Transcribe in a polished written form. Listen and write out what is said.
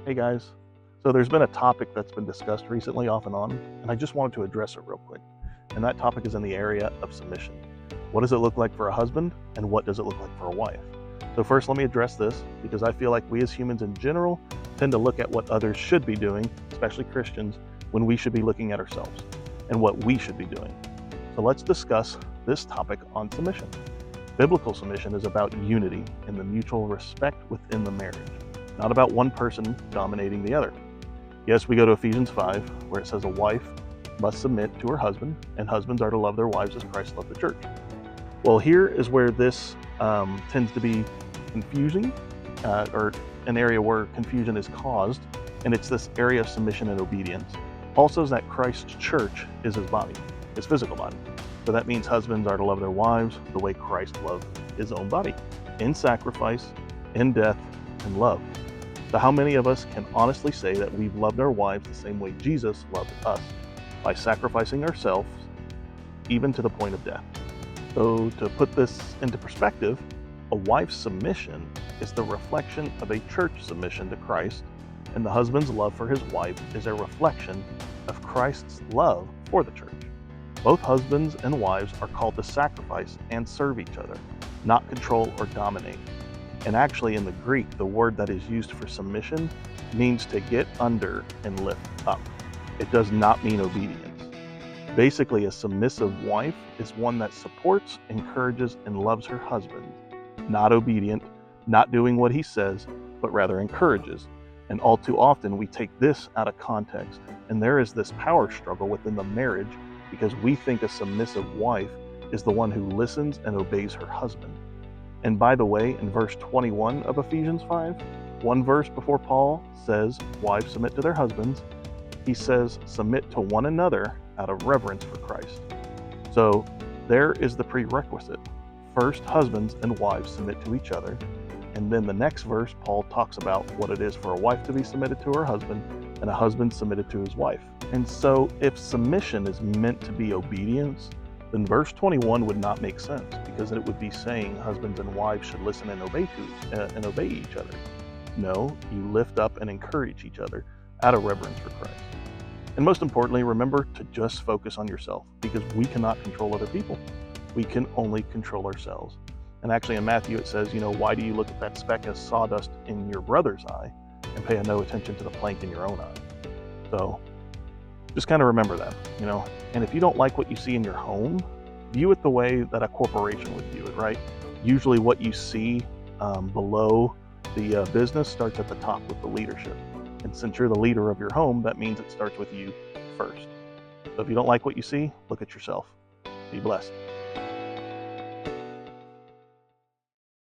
Hey guys. So there's been a topic that's been discussed recently off and on, and I just wanted to address it real quick. And that topic is in the area of submission. What does it look like for a husband, and what does it look like for a wife? So first, let me address this because I feel like we as humans in general tend to look at what others should be doing, especially Christians, when we should be looking at ourselves and what we should be doing. So let's discuss this topic on submission. Biblical submission is about unity and the mutual respect within the marriage, not about one person dominating the other. Yes, we go to Ephesians 5, where it says a wife must submit to her husband, and husbands are to love their wives as Christ loved the church. Well, here is where this tends to be confusing, or an area where confusion is caused, and it's this area of submission and obedience. Also, is that Christ's church is his body, his physical body. So that means husbands are to love their wives the way Christ loved his own body, in sacrifice, in death, and love. So how many of us can honestly say that we've loved our wives the same way Jesus loved us, by sacrificing ourselves, even to the point of death? So to put this into perspective, a wife's submission is the reflection of a church submission to Christ, and the husband's love for his wife is a reflection of Christ's love for the church. Both husbands and wives are called to sacrifice and serve each other, not control or dominate. And actually, in the Greek, the word that is used for submission means to get under and lift up. It does not mean obedience. Basically, a submissive wife is one that supports, encourages, and loves her husband, not obedient, not doing what he says, but rather encourages. And all too often, we take this out of context, and there is this power struggle within the marriage because we think a submissive wife is the one who listens and obeys her husband. And by the way, in verse 21 of Ephesians 5, one verse before Paul says, wives submit to their husbands, he says, submit to one another out of reverence for Christ. So there is the prerequisite. First, husbands and wives submit to each other. And then the next verse, Paul talks about what it is for a wife to be submitted to her husband and a husband submitted to his wife. And so if submission is meant to be obedience, then verse 21 would not make sense, because it would be saying husbands and wives should listen and obey each other. No, you lift up and encourage each other out of reverence for Christ. And most importantly, remember to just focus on yourself, because we cannot control other people. We can only control ourselves. And actually in Matthew it says, why do you look at that speck as sawdust in your brother's eye and pay no attention to the plank in your own eye? So just kind of remember that, And if you don't like what you see in your home, view it the way that a corporation would view it, right? Usually what you see below the business starts at the top with the leadership. And since you're the leader of your home, that means it starts with you first. So if you don't like what you see, look at yourself. Be blessed.